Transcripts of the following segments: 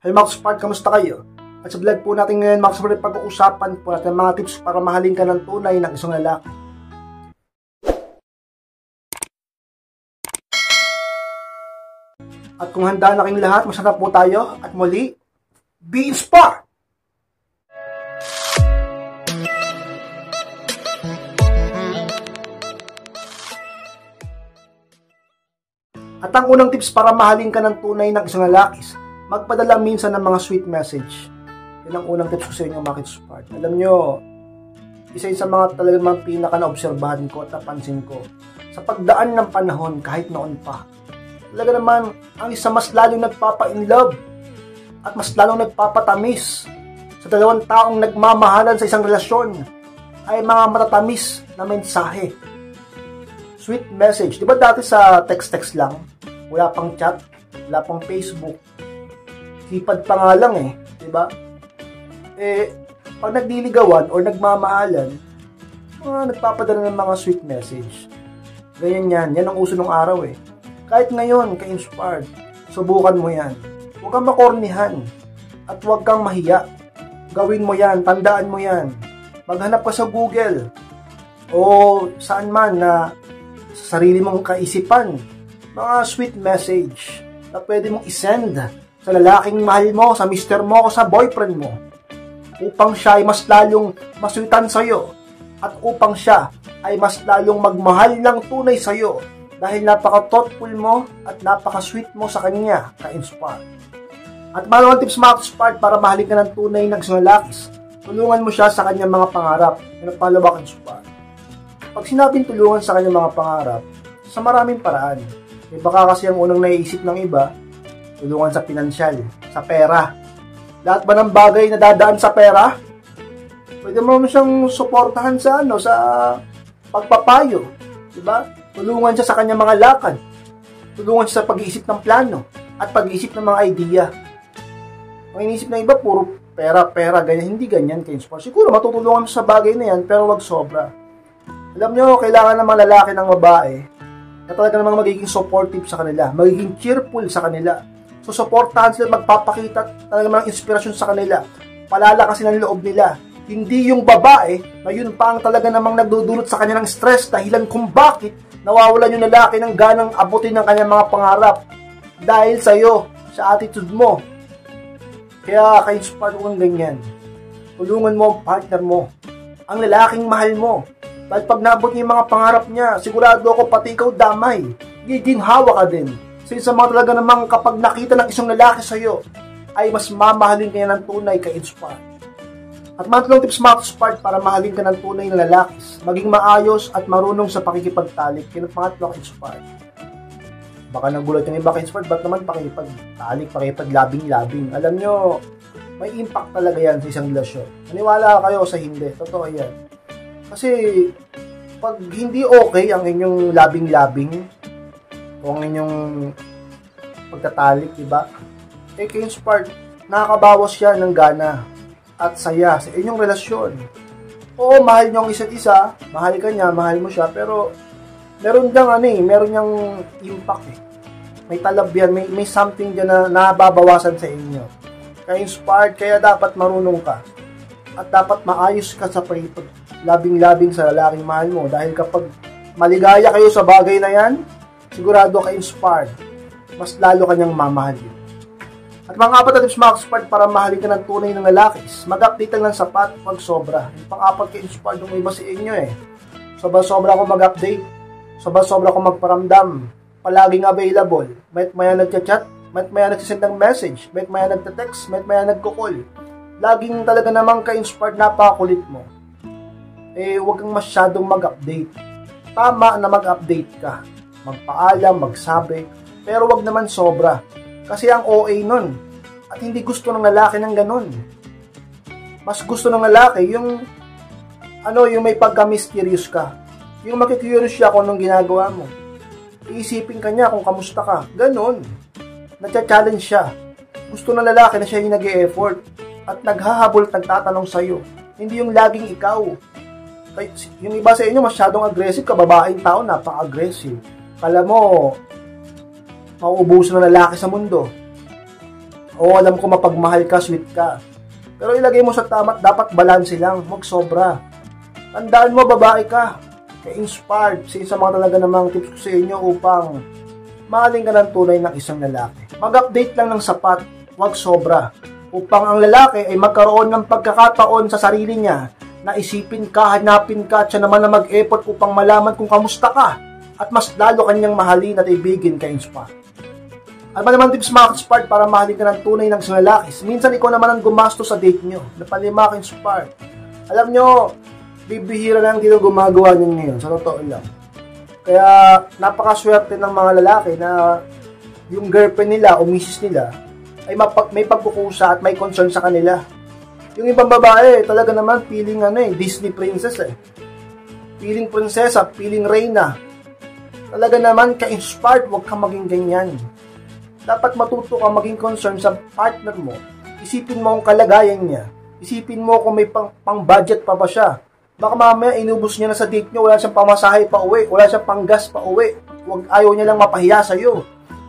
Hey Max Part, kamusta kayo? At sa vlog po natin ngayon, Max Part, pag-uusapan po natin mga tips para mahalin ka ng tunay ng isang lalaki. At kung handa na kayong lahat, masarap po tayo. At muli, be inspired! At ang unang tips para mahalin ka ng tunay ng isang lalaki, magpadala minsan ng mga sweet message. Yan ang unang tips ko sa inyo, Max Part. Alam nyo, isa sa mga talagang pinaka na-obserbahan ko at napansin ko, sa pagdaan ng panahon kahit noon pa, talaga naman, ang isa mas lalong nagpapa-inlove at mas lalong nagpapatamis sa dalawang taong nagmamahalan sa isang relasyon ay mga matatamis na mensahe. Sweet message. Di ba dati sa text-text lang? Wala pang chat, wala pang Facebook. Keypad pa nga lang diba? Pag nagdiligawan or nagmamahalan, nagpapadala ng mga sweet message. Ganyan yan ang uso ng araw Kahit ngayon, ka-inspired, subukan mo yan. Huwag kang makornihan at huwag kang mahiya. Gawin mo yan, tandaan mo yan. Maghanap ka sa Google o saan man na sa sarili mong kaisipan, mga sweet message na pwede mong isend sa lalaking mahal mo, sa mister mo, o sa boyfriend mo, upang siya ay mas lalong maswitan sa'yo at upang siya ay mas lalong magmahal ng tunay sa'yo dahil napaka-thoughtful mo at napaka-sweet mo sa kanya, ka-inspire. At maraming tips, Max Part, para mahalin ka ng tunay ng isang lalaki, tulungan mo siya sa kanyang mga pangarap. Yan ang pangalawa, ka-inspire. Pag sinabing tulungan sa kanyang mga pangarap, sa maraming paraan. Baka kasi ang unang naiisip ng iba, tulungan sa pinansyal, sa pera. Lahat ba ng bagay na dadaan sa pera? Pwede mo siyang suportahan sa sa pagpapayo, diba? Tulungan siya sa kanyang mga lakad. Tulungan siya sa pag-iisip ng plano at pag-iisip ng mga idea. Ang iniisip ng iba, puro pera, ganyan. Hindi ganyan, ka-inspire. Siguro matutulungan mo sa bagay na yan, pero wag sobra. Alam nyo, kailangan ng mga lalaki ng babae na talaga namang magiging supportive sa kanila, magiging cheerful sa kanila. So, supportahan sila, magpapakita talaga ng inspirasyon sa kanila. Palalakasin ang loob nila. Hindi yung babae na yun pa ang talaga namang nagdudulot sa kanya ng stress dahilan kung bakit nawawalan yung lalaki ng ganang abutin ng kanyang mga pangarap dahil sa'yo, sa attitude mo. Kaya ka-inspire kung ganyan. Tulungan mo ang partner mo, ang lalaking mahal mo. Dahil pag nabot niya yung mga pangarap niya, sigurado ako pati ikaw damay. Giginhawa ka din. Sa mga talaga namang kapag nakita ng isang lalaki sa'yo, ay mas mamahalin ka niya ng tunay, ka-inspire. At mga tips, Max Part, para mahalin ka ng tunay na lalaki, maging maayos at marunong sa pakikipagtalik. Yan ang pangatlo, ka-inspire. Baka nagulat yung iba, ka-inspire, ba't naman pakikipagtalik, pakikipaglabing-labing? Alam nyo, may impact talaga yan sa isang relasyon. Naniwala kayo sa hindi, totoo yan. Kasi, pag hindi okay ang inyong labing-labing, o ang inyong pagtatalik, diba? Ka-inspired, nakakabawas siya ng gana at saya sa inyong relasyon. Oo, mahal nyo ang isa't isa, mahal ka niya, mahal mo siya, pero meron diyang meron niyang impact May talab yan, may something dyan na nababawasan sa inyo. Ka-inspired, kaya dapat marunong ka. At dapat maayos ka sa labing-labing sa lalaking mahal mo. Dahil kapag maligaya kayo sa bagay na yan, sigurado ka-inspired, mas lalo kanyang mamahalin. At mga apat na tips, Max Part, para mahalin ka ng tunay ng lalaki, mag-update lang ng sapat, wag sobra. Yung pang-apat, ka-inspired yung iba sa inyo Sobra-sobra ako mag-update, sobra-sobra ako magparamdam, palaging available. May't maya nagchat-chat, may't maya nagsisend ng message, may't maya nagte-text, may't maya nagko-call. Laging talaga namang ka-inspired, napakakulit mo. Huwag kang masyadong mag-update. Tama na mag-update ka. Magpaalam, magsabi, pero wag naman sobra. Kasi ang OA nun, at hindi gusto ng lalaki ng ganun. Mas gusto ng lalaki yung may pagka-mysterious ka. Yung makikurious siya kung anong ginagawa mo. Iisipin ka niya kung kamusta ka. Ganun. Nagcha-challenge siya. Gusto ng lalaki na siya yung nag-e-effort at naghahabol at nagtatanong sa'yo. Hindi yung laging ikaw. Yung iba sa inyo masyadong aggressive ka, babaeng tao, napaka-aggressive. Kala mo, mauubusan ng lalaki sa mundo. Oo, alam ko mapagmahal ka, sweet ka. Pero ilagay mo sa tama, dapat balanse lang, huwag sobra. Tandaan mo, babae ka. Kaya inspired sa mga talaga namang tips ko sa inyo upang mahalin ka ng tunay ng isang lalaki. Mag-update lang ng sapat, huwag sobra. Upang ang lalaki ay magkaroon ng pagkakataon sa sarili niya na isipin ka, hanapin ka, at siya naman na mag-effort upang malaman kung kamusta ka at mas lalo kanyang mahalin at ibigin ka inspired. Ano ba naman tips mga inspired para mahalin ka ng tunay ng isang lalaki? Minsan ikaw naman ang gumasto sa date nyo. Napalima ka inspired. Alam nyo, bibihira lang dito gumagawa nyo ngayon. Sa totoo lang. Kaya napakaswerte ng mga lalaki na yung girlfriend nila o misis nila ay may pagkukusa at may concern sa kanila. Yung ibang babae, talaga naman feeling Disney princess Feeling prinsesa, feeling reyna. Talaga naman ka-inspired, huwag ka maging ganyan. Dapat matuto ka maging concern sa partner mo. Isipin mo ang kalagayan niya. Isipin mo kung may pang-budget pa ba siya. Baka mamaya inubos niya na sa date niyo, wala siyang pamasahe pa uwi, wala siyang panggas pa uwi. Ayaw niya lang mapahiya sa'yo.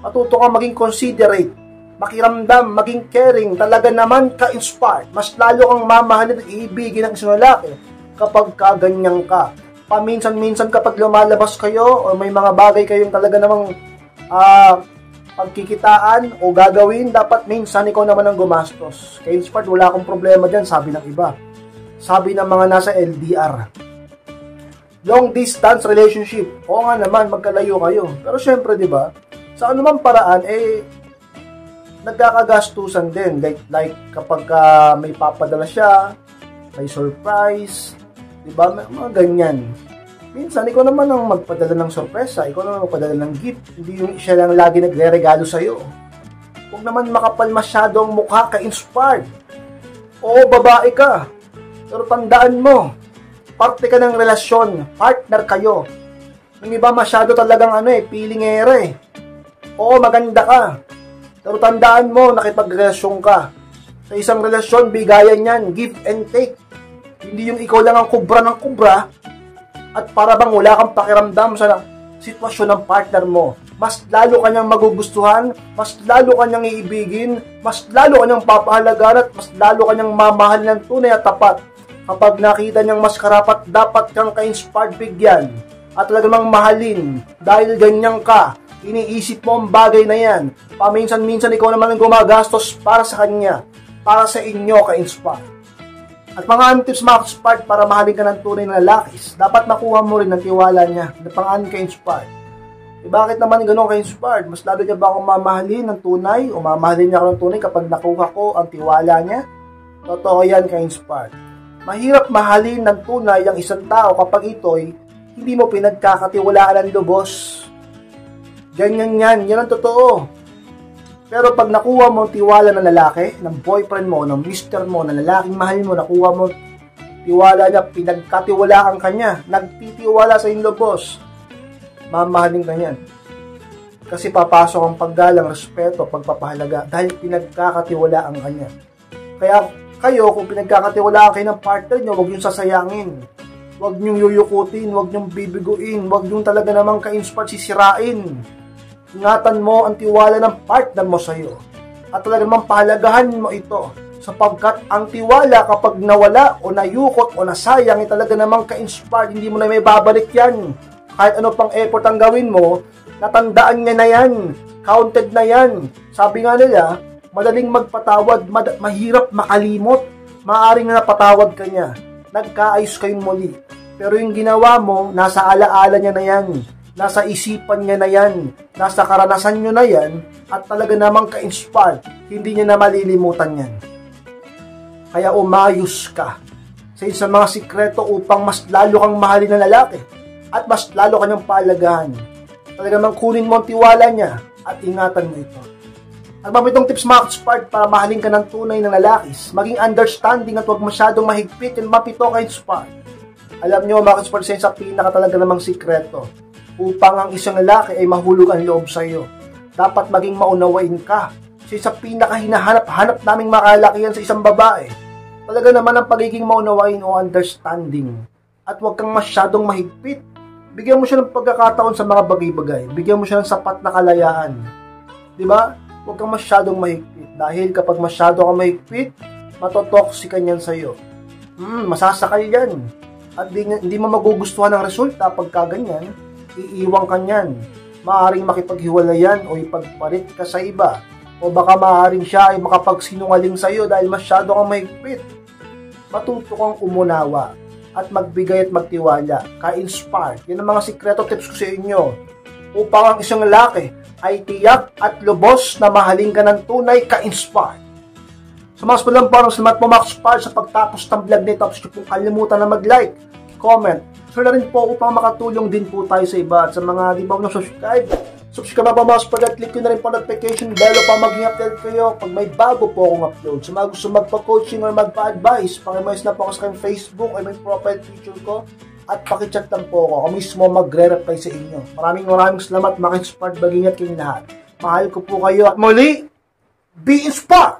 Matuto ka maging considerate, makiramdam, maging caring. Talaga naman ka-inspired. Mas lalo kang mamahalin at iibigin ng isang lalaki kapag kaganyan ka. Paminsan-minsan kapag lumalabas kayo o may mga bagay kayong talaga namang pagkikitaan o gagawin, dapat minsan ikaw naman ang gumastos. Kaya inspired, wala akong problema dyan, sabi ng iba. Sabi ng mga nasa LDR. Long distance relationship. Oo nga naman, magkalayo kayo. Pero syempre, di ba, sa anumang paraan, nagkakagastusan din. Like kapag may papadala siya, may surprise, di ba, mga ganyan. Minsan, ikaw naman ang magpadala ng sorpresa, ikaw naman magpadala ng gift, hindi yung siya lang lagi nagre-regalo sa'yo. Huwag naman makapal masyado ang mukha ka-inspired. Oo, babae ka. Pero tandaan mo, parte ka ng relasyon, partner kayo. Yung iba masyado talagang pilingera Oo, maganda ka. Pero tandaan mo, nakipagrelasyon ka. Sa isang relasyon, bigayan yan, give and take. Hindi yung ikaw lang ang kubra ng kubra, at para bang wala kang pakiramdam sa sitwasyon ng partner mo. Mas lalo kanyang magugustuhan, mas lalo kanyang iibigin, mas lalo kanyang papahalagan, at mas lalo kanyang mamahal ng tunay at tapat. Kapag nakita niyang mas karapat, dapat kang ka-inspired bigyan at talagang mahalin dahil ganyan ka. Iniisip mo ang bagay na yan. Paminsan-minsan ikaw naman ang gumagastos para sa kanya, para sa inyo ka-inspired. At mga tips mga ka-inspired para mahalin ka ng tunay na lalaki, dapat makuha mo rin ang tiwala niya na pang-an ka-inspired. Bakit naman gano'n ka-inspired? Mas lalo niya ba akong mamahalin ng tunay o mamahalin niya ako ng tunay kapag nakuha ko ang tiwala niya? Totoo yan ka-inspired. Mahirap mahalin ng tunay ang isang tao kapag ito'y hindi mo pinagkakatiwalaan ng lubos. Ganyan yan ang totoo. Pero pag nakuha mo ang tiwala ng lalaki, ng boyfriend mo, ng mister mo, ng lalaking mahal mo, nakuha mo tiwala niya, pinagkatiwalaan ka niya, nagtitiwala sa inyo boss, mamahalin ka niyan. Kasi papasok ang paggalang, respeto, pagpapahalaga, dahil pinagkakatiwalaan ka niya. Kaya kayo, kung pinagkakatiwalaan kayo ng partner niyo, huwag niyong sasayangin. Huwag niyong yuyukutin, huwag niyong bibiguin, huwag niyong talaga namang ka-inspired sisirain. Ingatan mo ang tiwala ng partner mo sa iyo. At talaga namang pahalagahan mo ito. Sapagkat ang tiwala kapag nawala o nayukot o nasayang, talaga namang ka-inspired, hindi mo na may babalik yan. Kahit ano pang effort ang gawin mo, natandaan niya na yan. Counted na yan. Sabi nga nila, madaling magpatawad, mahirap makalimot. Maaring na napatawad ka niya. Nagkaayos kayong muli. Pero yung ginawa mo, nasa alaala niya na yan. Nasa isipan niya na yan, nasa karanasan niyo na yan, at talaga namang ka-inspired, hindi niya na malilimutan yan. Kaya umayos ka sa isang mga sikreto upang mas lalo kang mahalin ng lalaki, at mas lalo kanyang pahalagahan. Talaga namang kunin mo ang tiwala niya, at ingatan mo ito. At itong tips mga ka-inspired para mahalin ka ng tunay ng lalaki, maging understanding at huwag masyadong mahigpit, and mapito ka-inspired. Alam niyo mga ka-inspired, sa pinaka talaga namang sikreto, upang ang isang lalaki ay mahulog ang loob sa iyo. Dapat maging maunawain ka. Kasi sa pinaka-hinahanap-hanap naming makalakihan sa isang babae, talaga naman ang pagiging maunawain o understanding. At huwag kang masyadong mahigpit. Bigyan mo siya ng pagkakataon sa mga bagay-bagay. Bigyan mo siya ng sapat na kalayaan. Diba? Huwag kang masyadong mahigpit. Dahil kapag masyado ka mahigpit, matotoxican yan sa'yo. Masasakal yan. At hindi mo magugustuhan ang resulta pagka ganyan, iiwang ka niyan. Maaaring makipaghiwalayan o ipagpalit ka sa iba. O baka maaaring siya ay makapagsinungaling sa'yo dahil masyado kang mahigpit. Matuto kang umunawa at magbigay at magtiwala. Ka-inspire. Yan ang mga sikreto tips ko sa inyo. Upang ang isang lalaki ay tiyak at lubos na mahalin ka ng tunay, ka-inspire. Sa mga spalang parang salamat po mga ka-inspire sa pagtapos ng vlog nito. Tapos nyo pong kalimutan na mag-like, comment. So na rin po upang makatulong din po tayo sa iba. At sa mga di ba subscribe na po mga ka-inspire at click ko na rin po notification bell upang maging update kayo pag may bago po akong upload. Sa mga gusto magpa-coaching or magpa-advise, pakimayos na po ako sa kanyang Facebook ay may profile picture ko. At pakichat lang po ako. Ako mismo magre-reply sa inyo. Maraming salamat mga ka-inspired. Mag-ingat kayong lahat. Mahal ko po kayo. At muli, be inspired!